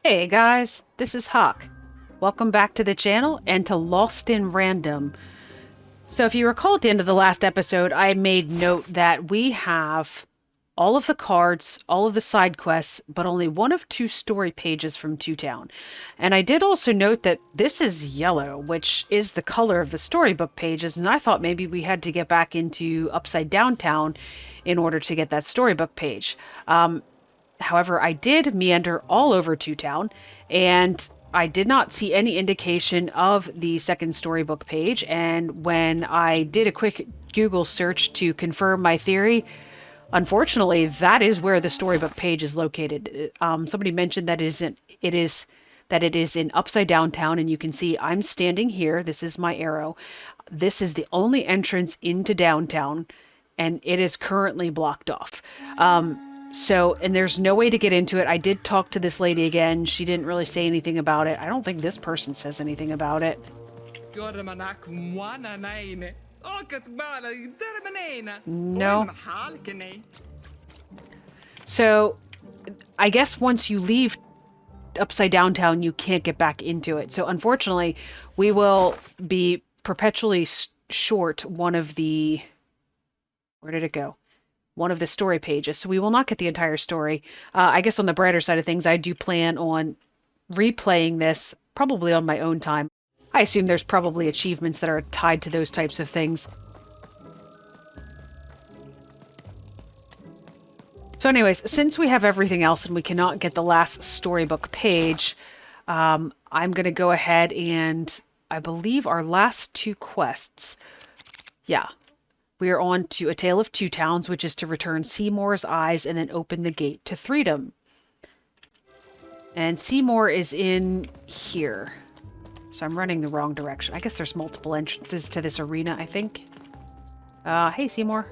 Hey guys, this is Hawk. Welcome back to the channel and to Lost in Random. So if you recall at the end of the last episode, I made note that we have all of the cards, all of the side quests, but only one of two story pages from Two Town. And I did also note that this is yellow, which is the color of the storybook pages, and I thought maybe we had to get back into Upside Down Town in order to get that storybook page. However, I did meander all over Two Town, and I did not see any indication of the second storybook page. And when I did a quick Google search to confirm my theory, unfortunately, that is where the storybook page is located. Somebody mentioned that it is in Upside Down Town, and you can see I'm standing here. This is my arrow. This is the only entrance into downtown, and it is currently blocked off. And there's no way to get into it. I did talk to this lady again. She didn't really say anything about it. I don't think this person says anything about it. No. So, I guess once you leave Upside Down Town, you can't get back into it. So, unfortunately, we will be perpetually short one of the... Where did it go? One of the story pages, so we will not get the entire story. I guess on the brighter side of things, I do plan on replaying this probably on my own time. I assume there's probably achievements that are tied to those types of things. So anyways, since we have everything else and we cannot get the last storybook page, I'm going to go ahead and I believe our last two quests. Yeah. We are on to A Tale of Two Towns, which is to return Seemore's eyes and then open the gate to Threedom. And Seemore is in here. So I'm running the wrong direction. I guess there's multiple entrances to this arena, I think. Hey, Seemore.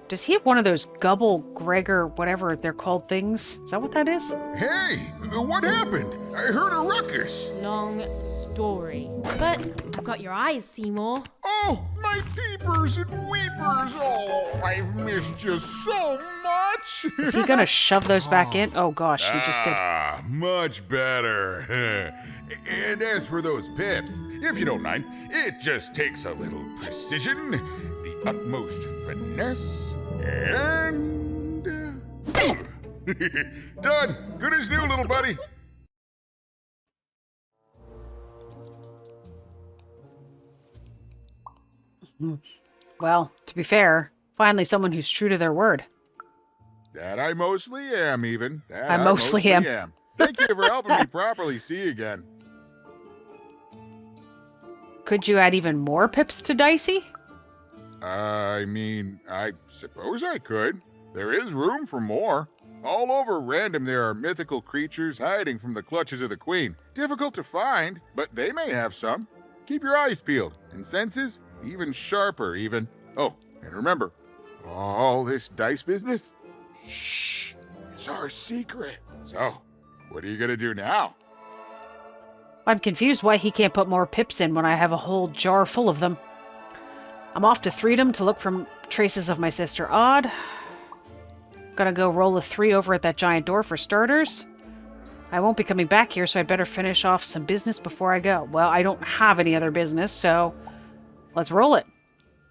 Does he have one of those Gubble, Gregor, whatever they're called things? Is that what that is? Hey, what happened? I heard a ruckus. Long story. But I've got your eyes, Seemore. Oh, my peepers and weepers. Oh, I've missed you so much. Is he gonna shove those back in? Oh gosh, he just did. Ah, much better. And as for those pips, if you don't mind, it just takes a little precision, the utmost finesse, and... Done. Good as new, little buddy. Well, to be fair, finally someone who's true to their word. That I mostly am, even. That I mostly am. Thank you for helping me properly see again. Could you add even more pips to Dicey? I mean, I suppose I could. There is room for more. All over Random there are mythical creatures hiding from the clutches of the Queen. Difficult to find, but they may have some. Keep your eyes peeled, and senses even sharper, even. Oh, and remember, all this dice business? Shh, it's our secret. So, what are you gonna do now? I'm confused why he can't put more pips in when I have a whole jar full of them. I'm off to Threedom to look for traces of my sister Odd. Gonna go roll a 3 over at that giant door for starters. I won't be coming back here, so I'd better finish off some business before I go. Well, I don't have any other business, so let's roll it.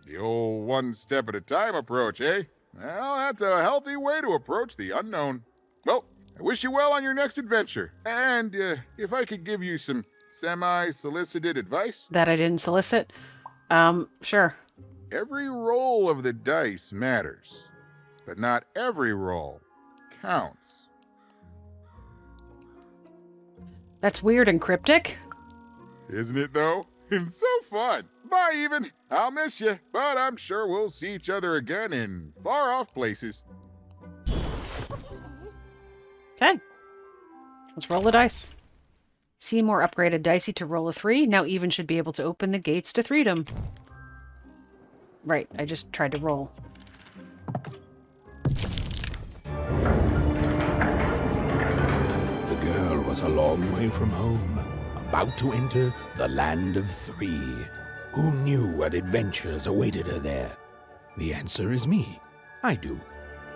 The old one step at a time approach, eh? Well, that's a healthy way to approach the unknown. Well, I wish you well on your next adventure. And if I could give you some semi-solicited advice. That I didn't solicit? Sure. Every roll of the dice matters, but not every roll counts. That's weird and cryptic. Isn't it, though? And so fun. Bye, even. I'll miss you, but I'm sure we'll see each other again in far-off places. Okay. Let's roll the dice. Seemore upgraded Dicey to roll a 3. Now Even should be able to open the gates to Threedom. Right, I just tried to roll. The girl was a long way from home, about to enter the land of 3. Who knew what adventures awaited her there? The answer is me. I do.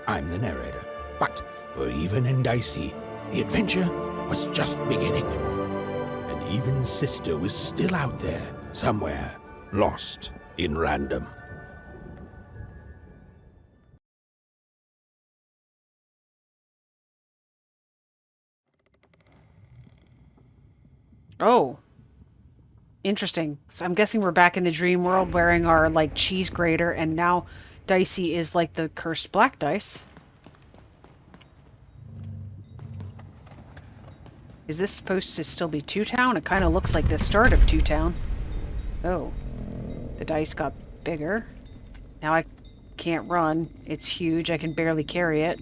I'm the narrator. But For even in Dicey, the adventure was just beginning. And even Sister was still out there, somewhere, lost in random. Oh. Interesting. So I'm guessing we're back in the dream world wearing our, like, cheese grater, and now Dicey is like the cursed black dice. Is this supposed to still be Two Town? It kind of looks like the start of Two Town. Oh. The dice got bigger. Now I can't run. It's huge. I can barely carry it.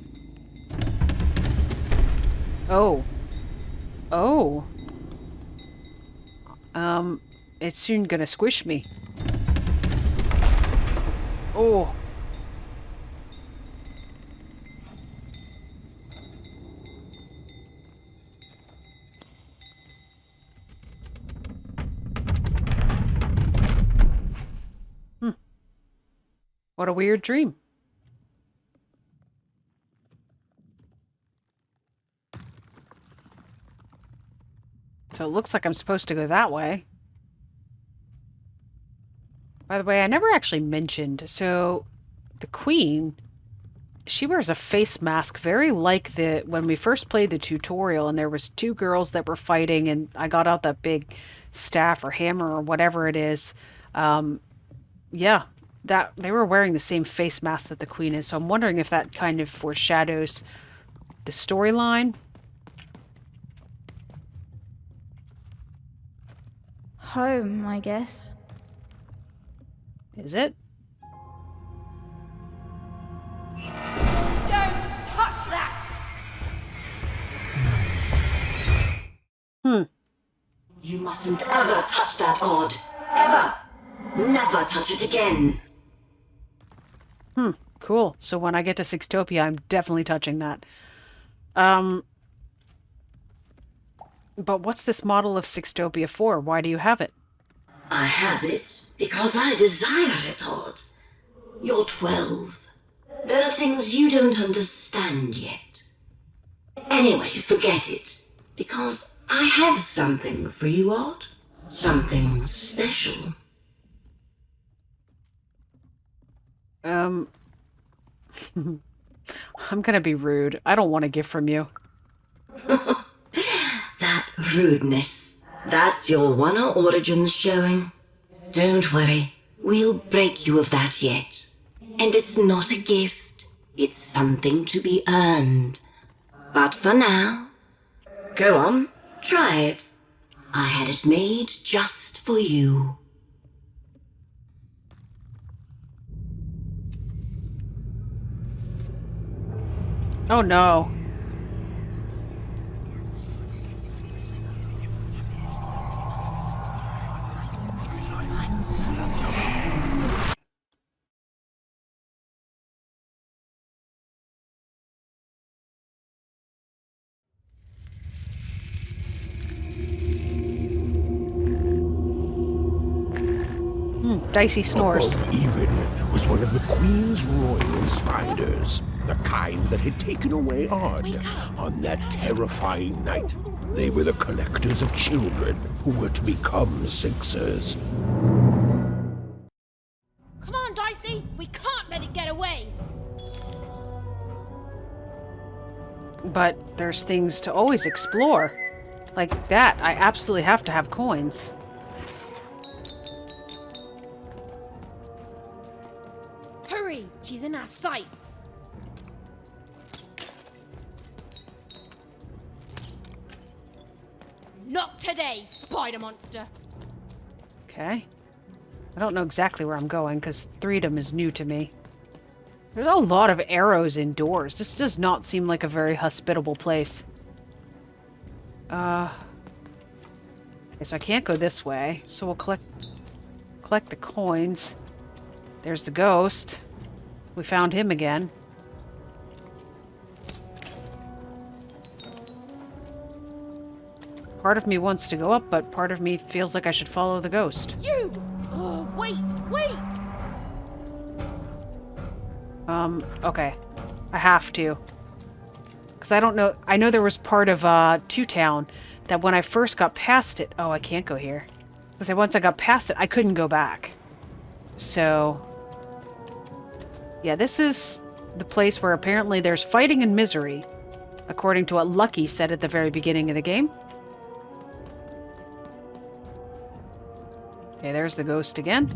Oh. Oh. It's soon gonna squish me. Oh. What a weird dream. So it looks like I'm supposed to go that way. By the way, I never actually mentioned, so the queen, she wears a face mask very like the when we first played the tutorial, and there was two girls that were fighting, and I got out that big staff or hammer or whatever it is. Yeah, that they were wearing the same face mask that the queen is, so I'm wondering if that kind of foreshadows the storyline. Home, I guess. Is it? Don't touch that! You mustn't ever touch that odd. Ever! Never touch it again. Cool. So when I get to Sixtopia, I'm definitely touching that. But what's this model of Sixtopia for? Why do you have it? I have it because I desire it, Odd. You're 12. There are things you don't understand yet. Anyway, forget it. Because I have something for you, Odd. Something special. I'm gonna be rude. I don't want a gift from you. That rudeness. That's your Wonder Origins showing. Don't worry. We'll break you of that yet. And it's not a gift. It's something to be earned. But for now, go on, try it. I had it made just for you. Oh no. Dicey snores. Above even was one of the Queen's royal spiders, the kind that had taken away Odd on that terrifying night. They were the collectors of children who were to become Sixers. Come on, Dicey! We can't let it get away! But there's things to always explore. Like that, I absolutely have to have coins. Hurry! She's in our sights! Not today, spider monster! Okay. I don't know exactly where I'm going, because Threedom is new to me. There's a lot of arrows indoors. This does not seem like a very hospitable place. Okay, so I can't go this way, so we'll collect the coins. There's the ghost. We found him again. Part of me wants to go up, but part of me feels like I should follow the ghost. You! Oh, wait! Wait! Okay. I have to. Because I don't know. I know there was part of Two Town that when I first got past it. Oh, I can't go here. Because once I got past it, I couldn't go back. So, yeah, this is the place where apparently there's fighting and misery, according to what Lucky said at the very beginning of the game. Okay, there's the ghost again.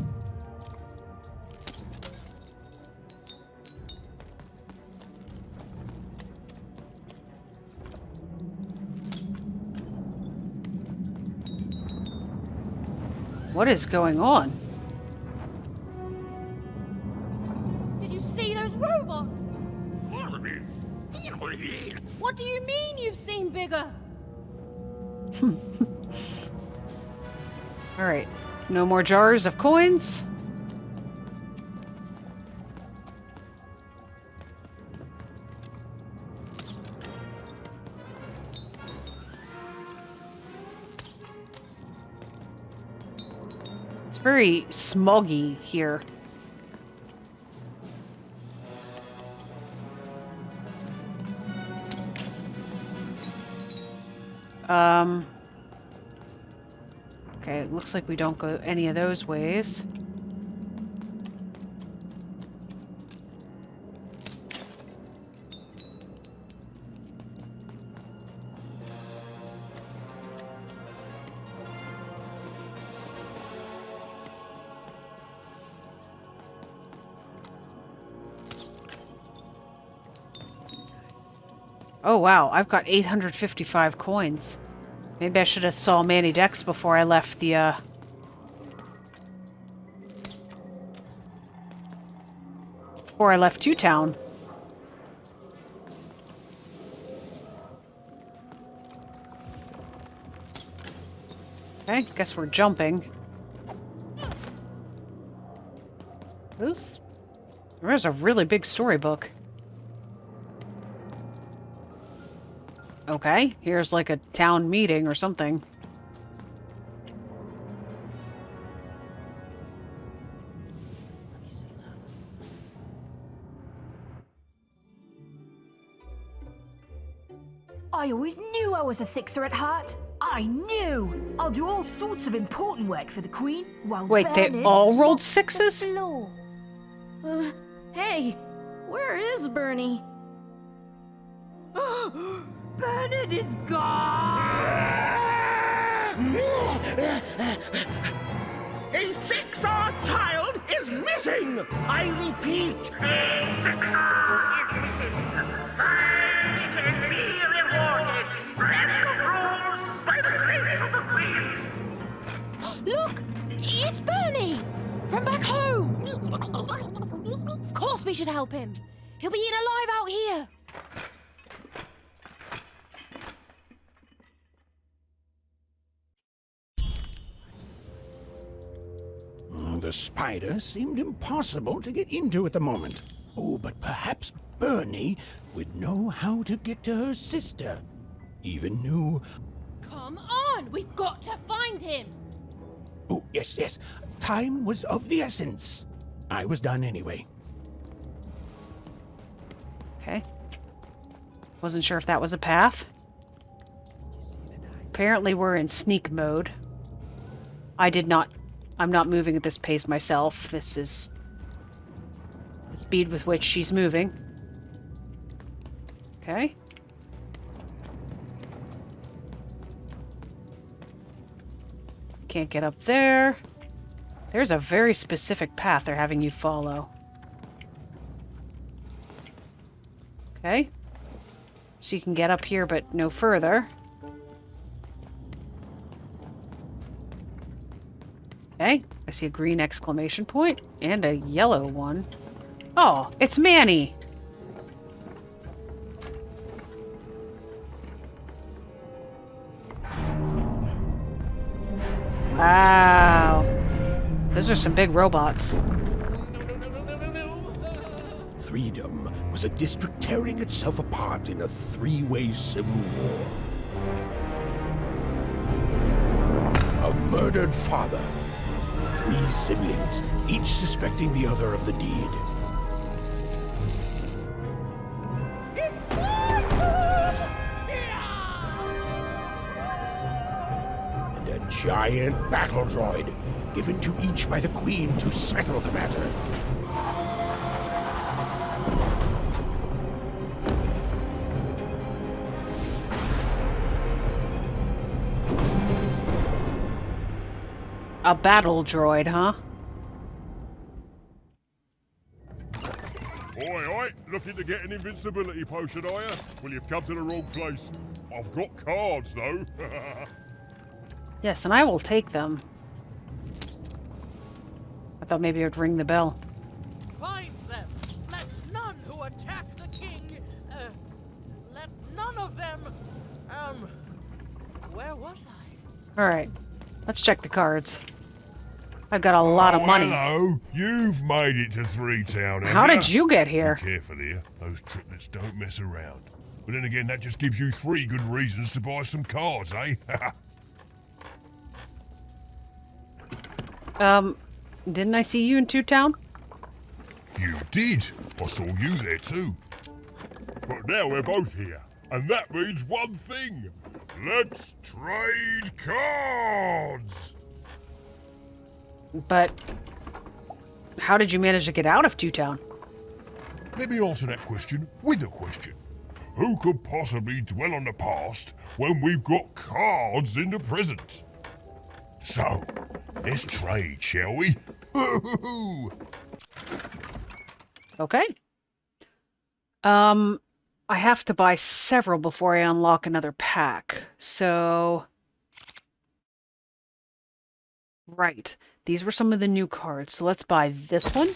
What is going on? Did you see those robots? What do you mean you've seen bigger? Alright. No more jars of coins. It's very smoggy here. Okay, it looks like we don't go any of those ways. Oh wow, I've got 855 coins. Maybe I should have saw Manny Dex before I left the, before I left Two Town. Okay, guess we're jumping. There's a really big storybook. Okay, here's like a town meeting or something. I always knew I was a sixer at heart. I knew! I'll do all sorts of important work for the Queen while Wait, they Bernard all rolled mops the sixes? floor. Hey, where is Bernie? Bernard is gone! A six-odd child is missing! I repeat, Look! It's Bernie! From back home! Of course we should help him. He'll be eaten alive out here. The spider seemed impossible to get into at the moment. Oh, but perhaps Bernie would know how to get to her sister. Even knew... Come on! We've got to find him! Oh, yes. Time was of the essence. I was done anyway. Okay. Wasn't sure if that was a path. Apparently we're in sneak mode. I'm not moving at this pace myself. This is the speed with which she's moving. Okay. Can't get up there. There's a very specific path they're having you follow. Okay. So you can get up here, but no further. Okay, I see a green exclamation point and a yellow one. Oh, it's Manny! Wow. Those are some big robots. Threedom was a district tearing itself apart in a three-way civil war. A murdered father. 3 siblings, each suspecting the other of the deed. It's Martha! giant battle droid, given to each by the Queen to settle the matter. A battle droid, huh? Oi, oi! Looking to get an invincibility potion, are you? Well, you've come to the wrong place. I've got cards, though. Yes, and I will take them. I thought maybe it would ring the bell. Find them! Let none who attack the king, let none of them, where was I? Alright, let's check the cards. I've got a lot of money. Hello! You've made it to Threetown, haven't How did you get here? Be careful here. Those triplets don't mess around. But then again, that just gives you 3 good reasons to buy some cards, eh? Didn't I see you in Two Town? You did. I saw you there too. But now we're both here, and that means one thing. Let's trade cards! But how did you manage to get out of Two Town? Let me answer that question with a question. Who could possibly dwell on the past when we've got cards in the present? So, let's trade, shall we? Okay. I have to buy several before I unlock another pack. So, right. These were some of the new cards. So let's buy this one.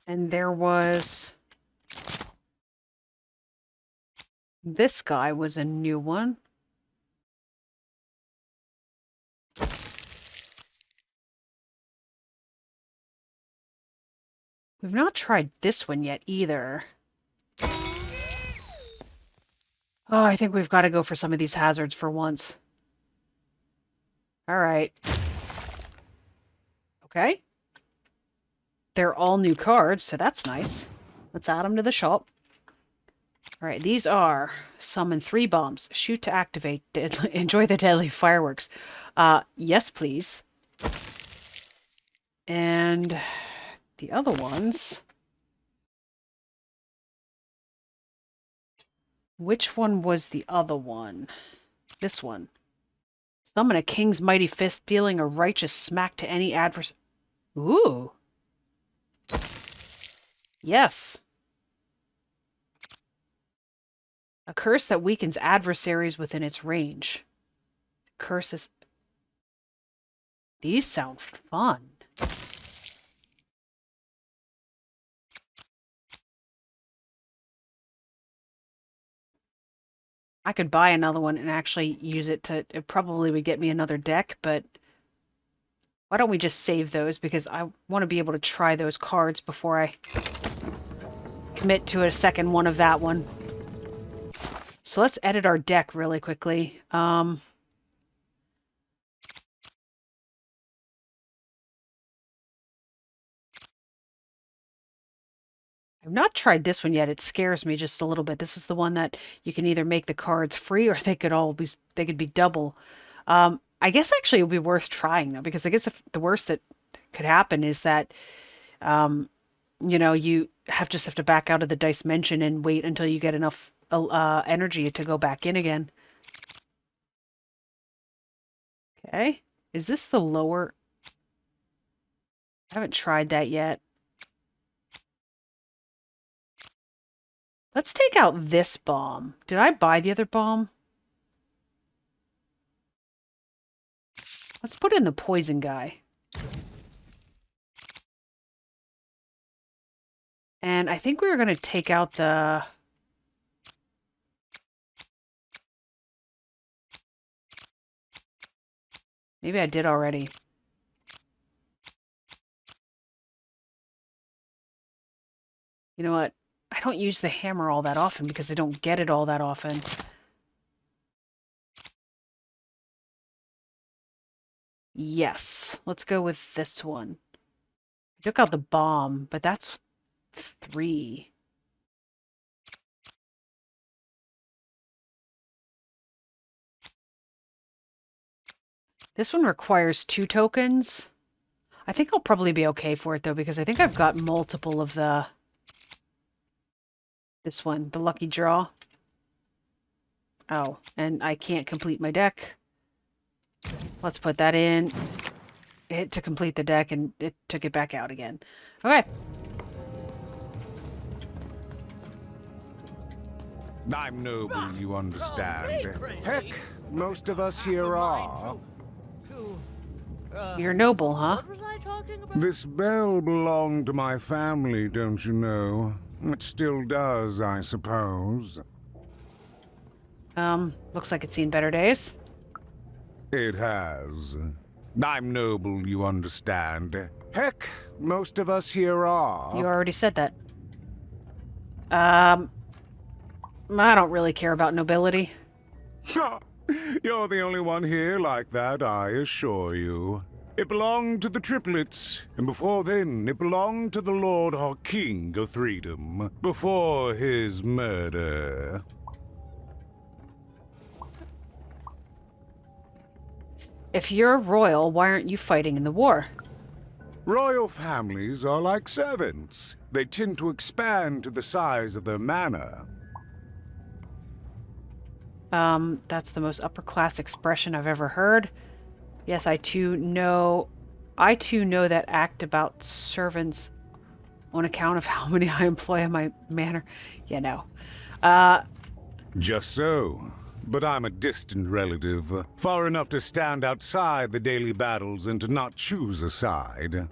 And there was... This guy was a new one. We've not tried this one yet either. Oh, I think we've got to go for some of these hazards for once. Alright. Okay. They're all new cards, so that's nice. Let's add them to the shop. Alright, these are summon 3 bombs. Shoot to activate. Enjoy the deadly fireworks. Yes, please. And the other ones... Which one was the other one? This one. Summon a king's mighty fist, dealing a righteous smack to any adversary. Ooh. Yes. A curse that weakens adversaries within its range. Curses. These sound fun. I could buy another one and actually use it to... It probably would get me another deck, but... Why don't we just save those? Because I want to be able to try those cards before I commit to a second one of that one. So let's edit our deck really quickly. I've not tried this one yet. It scares me just a little bit. This is the one that you can either make the cards free or they could be double. I guess actually it would be worth trying though, because I guess if the worst that could happen is that, you know, you just have to back out of the dice mention and wait until you get enough energy to go back in again. Okay. Is this the lower? I haven't tried that yet. Let's take out this bomb. Did I buy the other bomb? Let's put in the poison guy. And I think we were going to take out the... Maybe I did already. You know what? I don't use the hammer all that often because I don't get it all that often. Yes. Let's go with this one. I took out the bomb, but that's 3. This one requires 2 tokens. I think I'll probably be okay for it, though, because I think I've got multiple of the... This one, the lucky draw. Oh, and I can't complete my deck. Let's put that in. Hit to complete the deck, and it took it back out again. Okay. I'm noble, you understand. Heck, most of us here are. You're noble, huh? What was I talking about? This bell belonged to my family, don't you know? It still does, I suppose. Looks like it's seen better days. It has. I'm noble, you understand. Heck, most of us here are. You already said that. I don't really care about nobility. You're the only one here like that, I assure you. It belonged to the triplets, and before then, it belonged to the Lord our King of Threedom, before his murder. If you're royal, why aren't you fighting in the war? Royal families are like servants. They tend to expand to the size of their manor. That's the most upper-class expression I've ever heard. Yes, I too know that act about servants on account of how many I employ in my manor. Yeah, no. Just so. But I'm a distant relative, far enough to stand outside the daily battles and to not choose a side.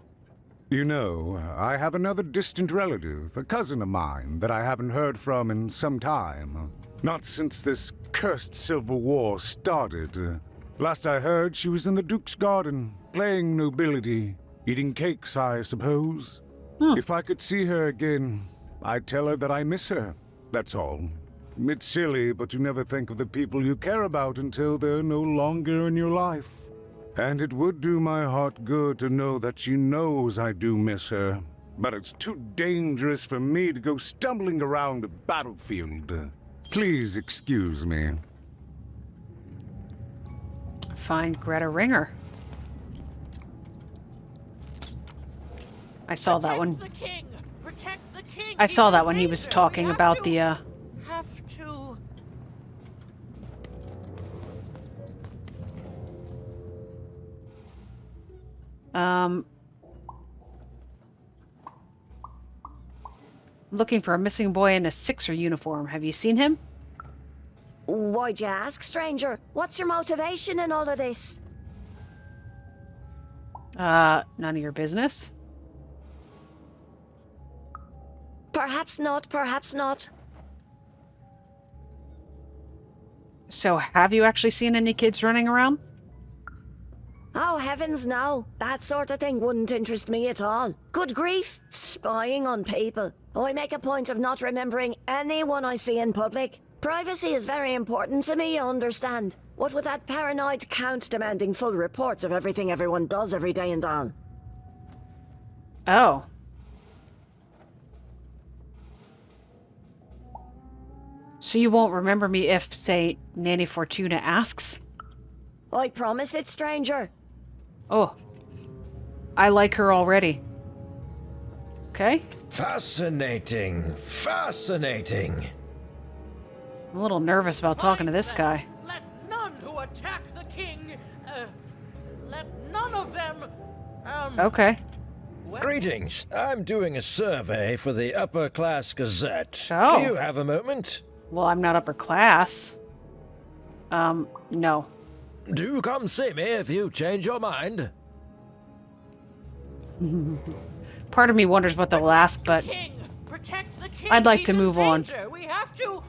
You know, I have another distant relative, a cousin of mine, that I haven't heard from in some time. Not since this cursed Civil War started. Last I heard, she was in the Duke's garden, playing nobility, eating cakes, I suppose. If I could see her again, I'd tell her that I miss her, that's all. It's silly, but you never think of the people you care about until they're no longer in your life. And it would do my heart good to know that she knows I do miss her. But it's too dangerous for me to go stumbling around a battlefield. Please excuse me. Find Greta Ringer. I saw that one. The king. Protect the king. I saw He's that in when he was danger. talking We have about to- the, Have to. looking for a missing boy in a Sixer uniform. Have you seen him? Why'd you ask, stranger? What's your motivation in all of this? None of your business. Perhaps not, perhaps not. So, have you actually seen any kids running around? Oh, heavens no. That sort of thing wouldn't interest me at all. Good grief. Spying on people. I make a point of not remembering anyone I see in public. Privacy is very important to me, you understand. What with that paranoid count demanding full reports of everything everyone does every day and all. Oh. So you won't remember me if, say, Nanny Fortuna asks? I promise it, stranger. Oh. I like her already. Okay. Fascinating. Fascinating. I'm a little nervous about talking to this guy. Let none who attack the king, let none of them, Okay. Greetings. I'm doing a survey for the Upper Class Gazette. Oh. Do you have a moment? Well, I'm not upper class. No. Do come see me if you change your mind. Part of me wonders what they'll ask, but king, protect the king. I'd like He's to in move on. danger. We have to.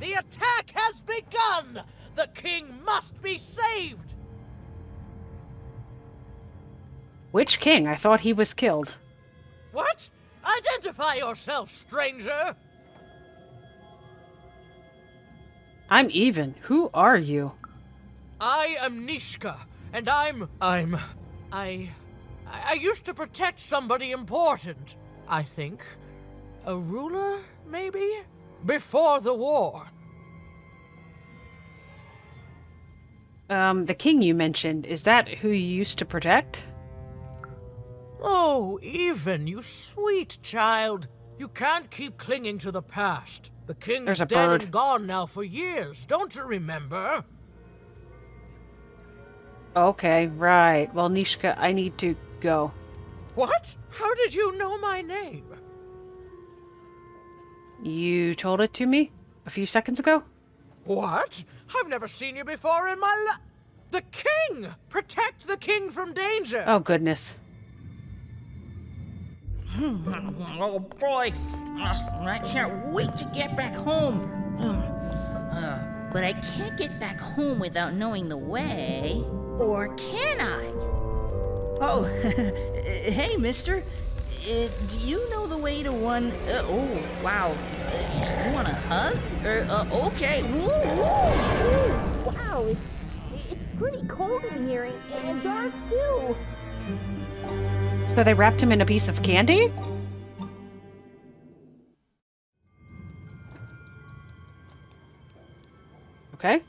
The attack has begun. The king must be saved. which king? I thought he was killed. What? Identify yourself, stranger. I'm even. Who are you? I am Neeshka, and I used to protect somebody important, I think. A ruler, maybe? before the war. The king you mentioned, is that who you used to protect? Oh, Even, you sweet child. You can't keep clinging to the past. The king's There's a dead bird. and gone now for years. Don't you remember? Okay, right. Well, Neeshka, I need to go. What? How did you know my name? You told it to me a few seconds ago? What? I've never seen you before in my life. The king! Protect the king from danger! Oh, goodness. Oh boy, I can't wait to get back home. But I can't get back home without knowing the way. Or can I? Oh, hey, mister. Do you know the way to one... oh, wow. You want a hug? Okay. Ooh. Wow, it's pretty cold in here and dark, too. So they wrapped him in a piece of candy? Okay.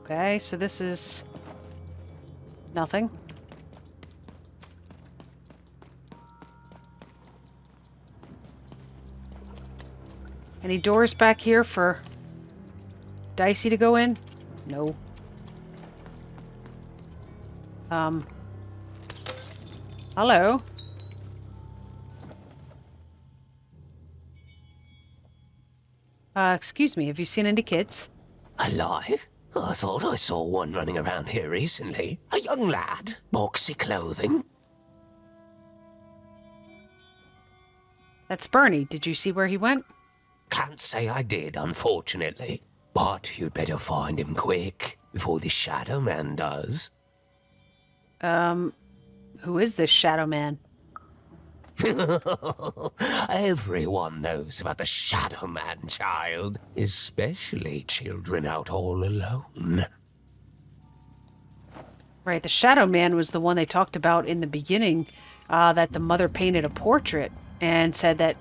Okay, so this is nothing. Any doors back here for Dicey to go in? No. Hello? Excuse me, have you seen any kids? Alive? I thought I saw one running around here recently. A young lad, boxy clothing. That's Bernie. Did you see where he went? Can't say I did, unfortunately. But you'd better find him quick, before the Shadowman does. Who is this Shadowman? Everyone knows about the Shadowman, child. Especially children out all alone. Right, the Shadowman was the one they talked about in the beginning, that the mother painted a portrait and said that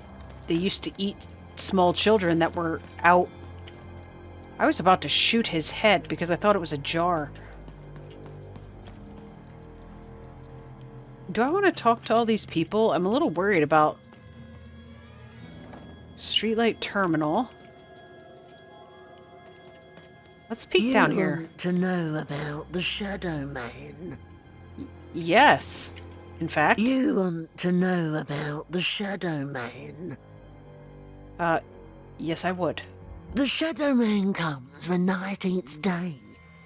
they used to eat small children that were out. I was about to shoot his head because I thought it was a jar. Do I want to talk to all these people? I'm a little worried about Streetlight Terminal. Let's peek down here. You want to know about the Shadowman? Yes, in fact. You want to know about the Shadowman? Yes, I would. The Shadowman comes when 19th day.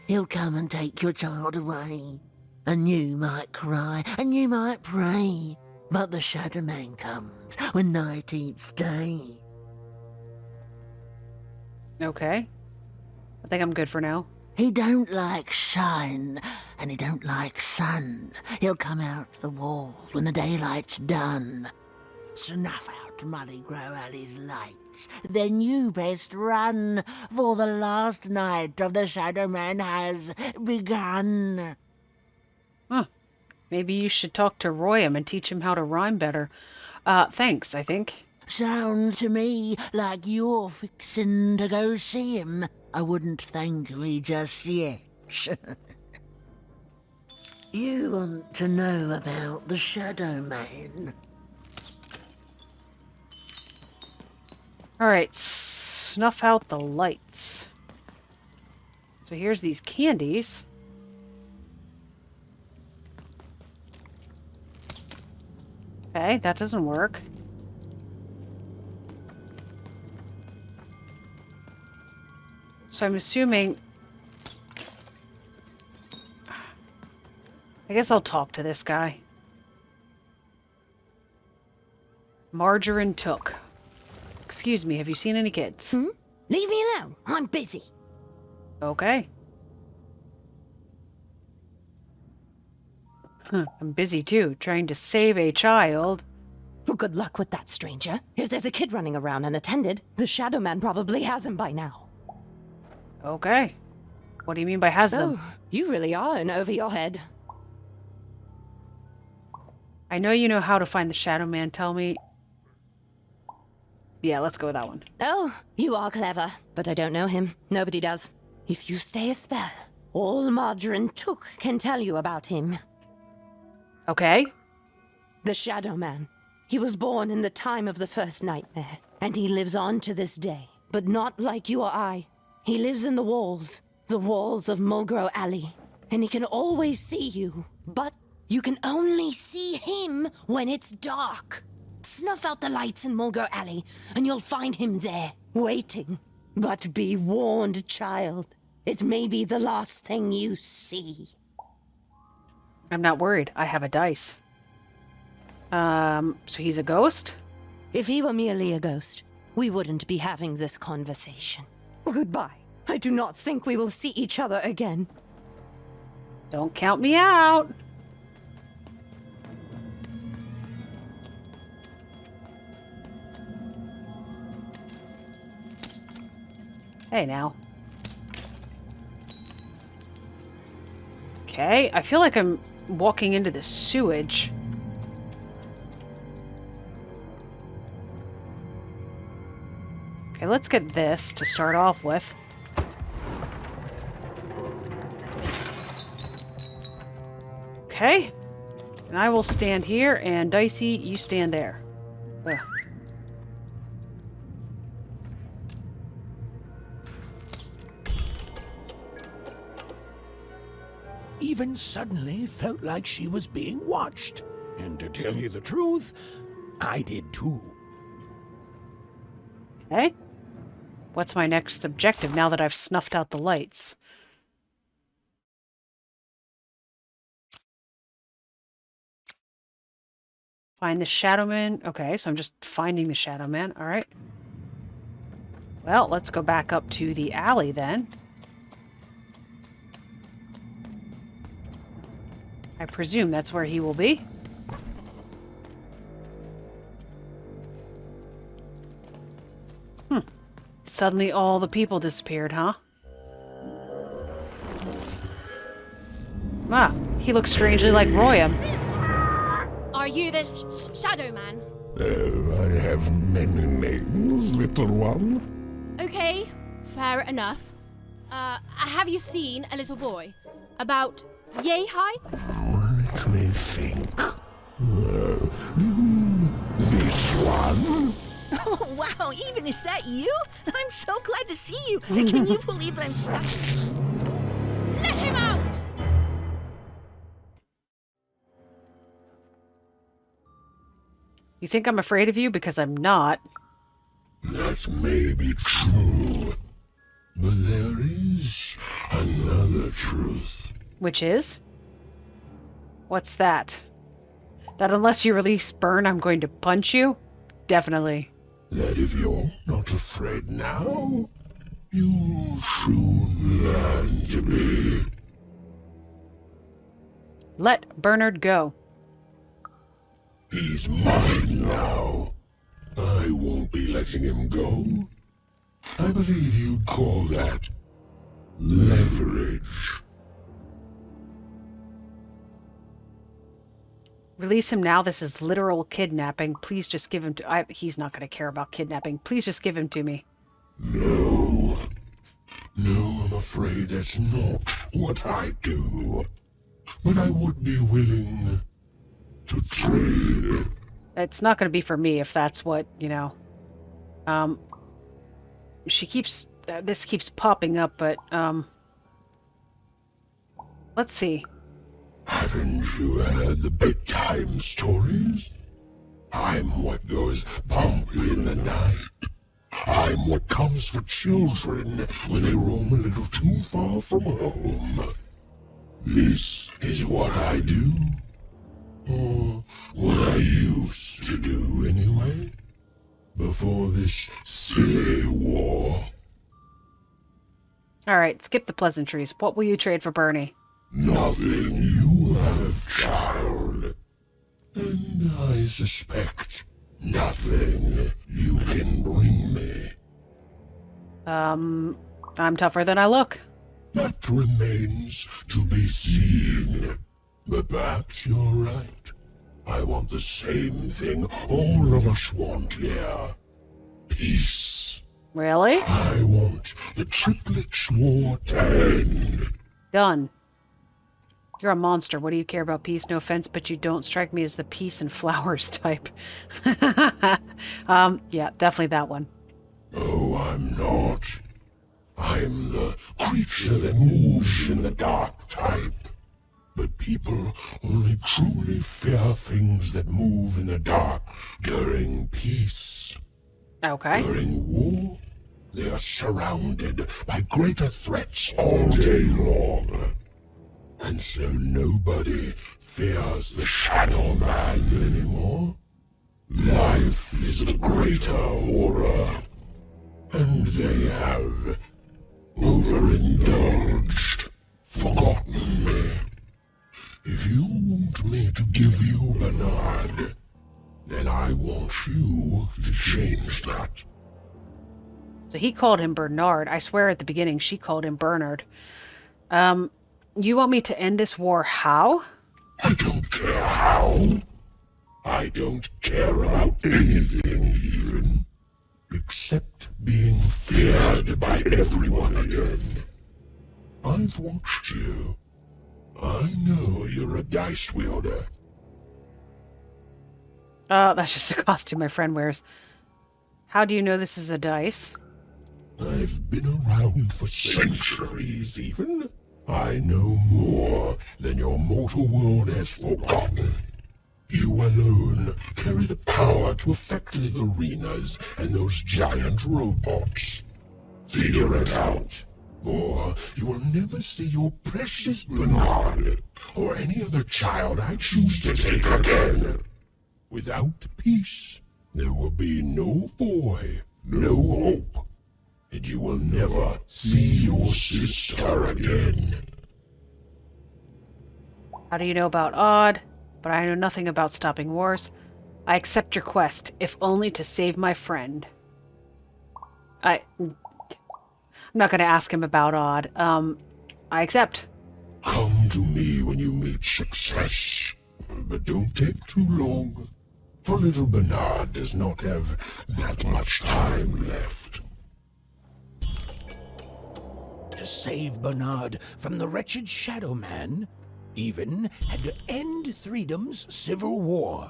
He'll come and take your child away. And you might cry, and you might pray. But the Shadowman comes when 19th day. Okay. I think I'm good for now. He don't like shine, and he don't like sun. He'll come out the walls when the daylight's done. Snuff out Muddy Grow Alley's lights. Then you best run, for the last night of the Shadowman has begun. Huh. Maybe you should talk to Royam and teach him how to rhyme better. Thanks, I think. Sounds to me like you're fixin' to go see him. I wouldn't thank me just yet. You want to know about the Shadowman? Alright, snuff out the lights. So here's these candies. Okay, that doesn't work. So I'm assuming... I guess I'll talk to this guy. Margarine Took. Excuse me, have you seen any kids? Leave me alone. I'm busy. Okay. I'm busy too, trying to save a child. Well, good luck with that, stranger. If there's a kid running around unattended, the Shadowman probably has him by now. Okay. What do you mean by has them? Oh, you really are in over your head. I know you know how to find the Shadowman. Tell me. Yeah, let's go with that one. Oh, you are clever, but I don't know him. Nobody does. If you stay a spell, all Margarine Took can tell you about him. Okay. The Shadowman. He was born in the time of the first nightmare, and he lives on to this day. But not like you or I. He lives in the walls of Mulgrow Alley. And he can always see you, but you can only see him when it's dark. Snuff out the lights in Mulgrow Alley, and you'll find him there, waiting. But be warned, child. It may be the last thing you see. I'm not worried. I have a dice. So he's a ghost? If he were merely a ghost, we wouldn't be having this conversation. Goodbye. I do not think we will see each other again. Don't count me out. Hey, now. Okay, I feel like I'm walking into the sewage. Okay, let's get this to start off with. Okay. And I will stand here, and Dicey, you stand there. Ugh. Even suddenly felt like she was being watched. And to tell you the truth, I did too. Okay. What's my next objective now that I've snuffed out the lights? Find the Shadowman. Okay, so I'm just finding the Shadowman. Alright. Well, let's go back up to the alley then. I presume that's where he will be. Suddenly all the people disappeared, huh? Ah, he looks strangely like Royam. Are you the Shadowman? I have many names, little one. Okay, fair enough. Have you seen a little boy? About yay high? Let me think. This one? Oh, wow, even is that you? I'm so glad to see you. Can you believe that I'm stuck? Let him out! You think I'm afraid of you? Because I'm not. That may be true. But there is another truth. Which is? What's that? That unless you release Burn, I'm going to punch you? Definitely. That if you're not afraid now, you'll soon learn to be. Let Bernard go. He's mine now. I won't be letting him go. I believe you'd call that leverage. Release him now. This is literal kidnapping. Please just give him to... he's not going to care about kidnapping. Please just give him to me. No. No, I'm afraid that's not what I do. But I would be willing to trade. It's not going to be for me if that's what, you know. She keeps... this keeps popping up, but, let's see. Haven't you heard the bedtime stories? I'm what goes bump in the night. I'm what comes for children when they roam a little too far from home. This is what I do. Or what I used to do anyway. Before this silly war. Alright, skip the pleasantries. What will you trade for Bernie? Nothing you have, child. And I suspect nothing you can bring me. I'm tougher than I look. That remains to be seen. But perhaps you're right. I want the same thing all of us want here. Peace. Really? I want the triplets war to end. Done. You're a monster. What do you care about peace? No offense, but you don't strike me as the peace and flowers type. Yeah, definitely that one. Oh, I'm not. I'm the creature that moves in the dark type. But people only truly fear things that move in the dark during peace. Okay. During war, they are surrounded by greater threats all day long. And so nobody fears the Shadowman anymore. Life is the greater horror. And they have overindulged, forgotten me. If you want me to give you Bernard, then I want you to change that. So he called him Bernard. I swear at the beginning she called him Bernard. You want me to end this war how? I don't care how. I don't care about anything even. Except being feared by everyone again. I've watched you. I know you're a dice wielder. That's just a costume my friend wears. How do you know this is a dice? I've been around for centuries even. I know more than your mortal world has forgotten. You alone carry the power to affect the arenas and those giant robots. Figure it out, or you will never see your precious Bernard or any other child I choose to take again. Without peace, there will be no boy, no hope, and you will never see your sister again. How do you know about Odd? But I know nothing about stopping wars. I accept your quest, if only to save my friend. I'm not going to ask him about Odd. I accept. Come to me when you meet success, but don't take too long, for little Bernard does not have that much time left. To save Bernard from the wretched Shadowman, even had to end Threedom's civil war.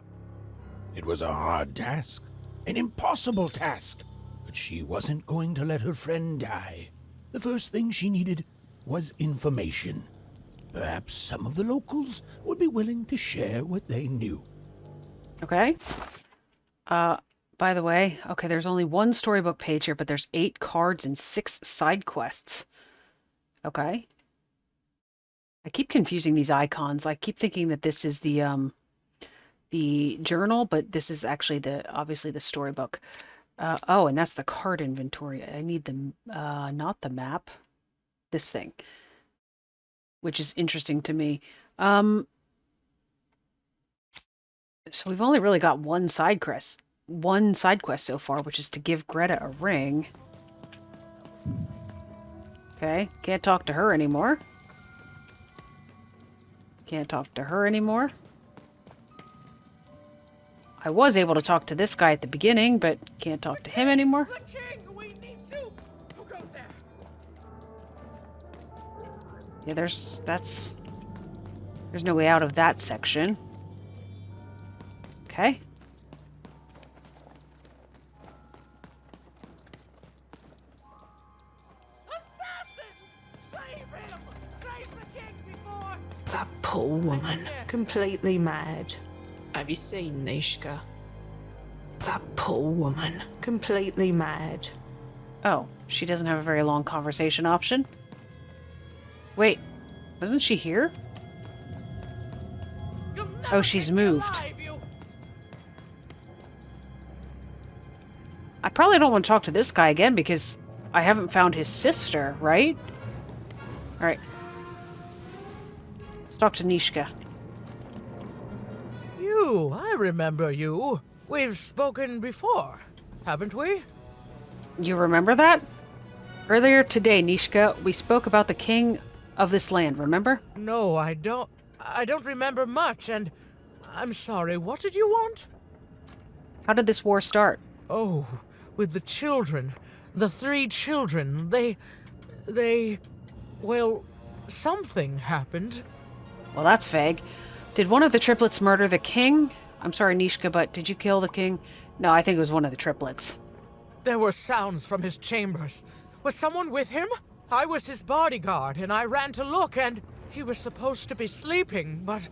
It was a hard task, an impossible task, but she wasn't going to let her friend die. The first thing she needed was information. Perhaps some of the locals would be willing to share what they knew. Okay. By the way, okay, there's only one storybook page here, but there's 8 cards and 6 side quests. Okay. I keep confusing these icons. I keep thinking that this is the journal, but this is actually obviously the storybook. Oh, and that's the card inventory. I need the, not the map, this thing, which is interesting to me. So we've only really got one side quest so far, which is to give Greta a ring. Okay, can't talk to her anymore. Can't talk to her anymore. I was able to talk to this guy at the beginning, but can't talk to him anymore. The king, we need to. Who goes there? Yeah, there's no way out of that section. Okay. That poor woman, completely mad. Have you seen Neeshka? That poor woman, completely mad. Oh, she doesn't have a very long conversation option? Wait, wasn't she here? Oh, she's moved. I probably don't want to talk to this guy again because I haven't found his sister, right? Alright. Let's talk to Neeshka. You, I remember you. We've spoken before, haven't we? You remember that? Earlier today, Neeshka, we spoke about the king of this land, remember? No, I don't remember much, and I'm sorry, what did you want? How did this war start? Oh, with the children. The 3 children. Well, something happened. Well, that's vague. Did one of the triplets murder the king? I'm sorry, Neeshka, but did you kill the king? No, I think it was one of the triplets. There were sounds from his chambers. Was someone with him? I was his bodyguard, and I ran to look, and he was supposed to be sleeping, but...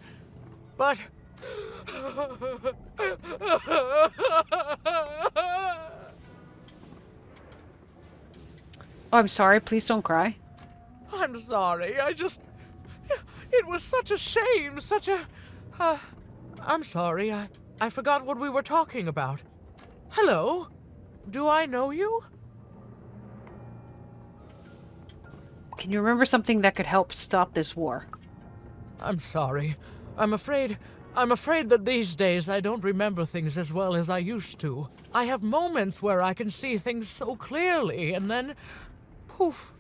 Oh, I'm sorry. Please don't cry. I'm sorry. It was such a shame, I'm sorry. I forgot what we were talking about. Hello? Do I know you? Can you remember something that could help stop this war? I'm sorry. I'm afraid that these days I don't remember things as well as I used to. I have moments where I can see things so clearly, and then... poof.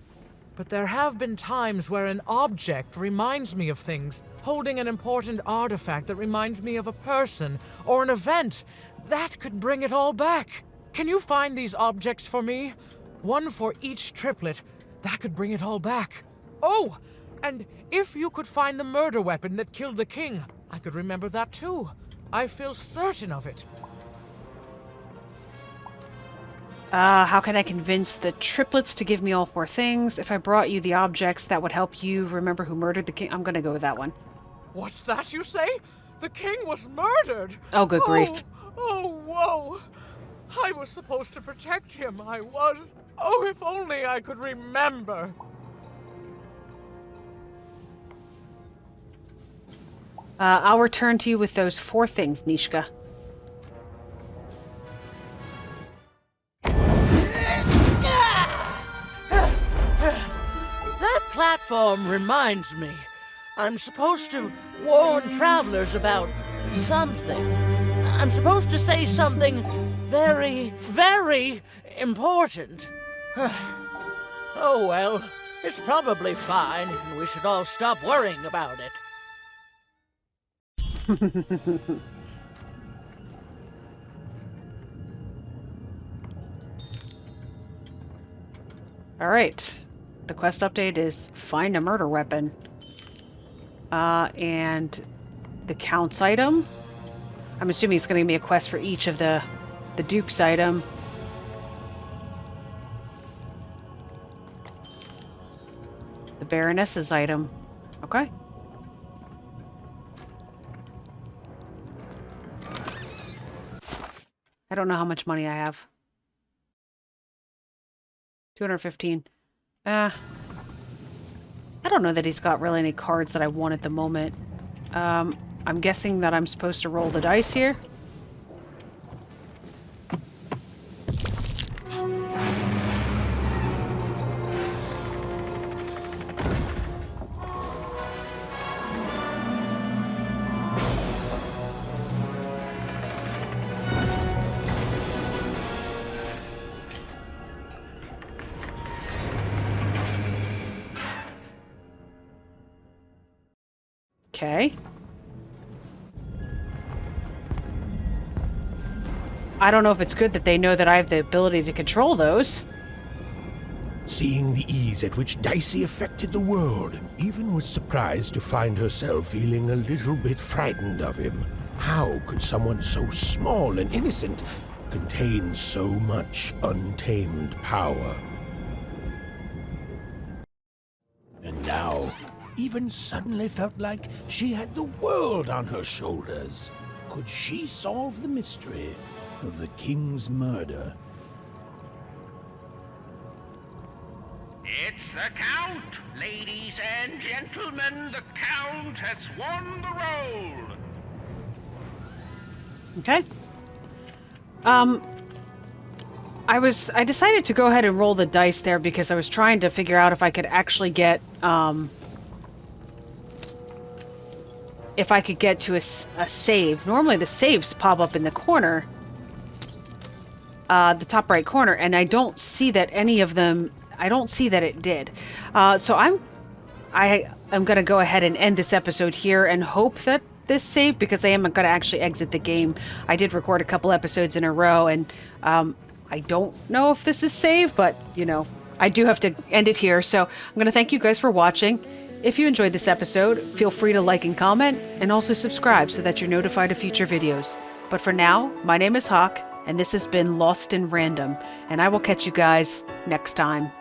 But there have been times where an object reminds me of things, holding an important artifact that reminds me of a person, or an event. That could bring it all back. Can you find these objects for me? One for each triplet. That could bring it all back. Oh, and if you could find the murder weapon that killed the king, I could remember that too. I feel certain of it. How can I convince the triplets to give me all 4 things? If I brought you the objects that would help you remember who murdered the king, I'm gonna go with that one. What's that you say? The king was murdered! Oh, good grief. Oh, whoa! I was supposed to protect him, I was. Oh, if only I could remember. I'll return to you with those 4 things, Neeshka. That platform reminds me. I'm supposed to warn travelers about something. I'm supposed to say something very, very important. Oh well, it's probably fine, and we should all stop worrying about it. Alright. The quest update is find a murder weapon. And the Count's item. I'm assuming it's going to give me a quest for each of the Duke's item. The Baroness's item. Okay. I don't know how much money I have. 215. I don't know that he's got really any cards that I want at the moment. I'm guessing that I'm supposed to roll the dice here. Okay. I don't know if it's good that they know that I have the ability to control those. Seeing the ease at which Dicey affected the world, Even was surprised to find herself feeling a little bit frightened of him. How could someone so small and innocent contain so much untamed power? And now, Even suddenly felt like she had the world on her shoulders. Could she solve the mystery of the king's murder? It's the Count! Ladies and gentlemen, the Count has won the roll! Okay. I decided to go ahead and roll the dice there because I was trying to figure out if I could actually get, if I could get to a save. Normally the saves pop up in the corner, the top right corner, and I don't see that any of them I don't see that it did. So I'm going to go ahead and end this episode here and hope that this saved, because I am going to actually exit the game. I did record a couple episodes in a row, and I don't know if this is saved, but, you know, I do have to end it here. So I'm going to thank you guys for watching. If you enjoyed this episode, feel free to like and comment, and also subscribe so that you're notified of future videos. But for now, my name is Hawk, and this has been Lost in Random, and I will catch you guys next time.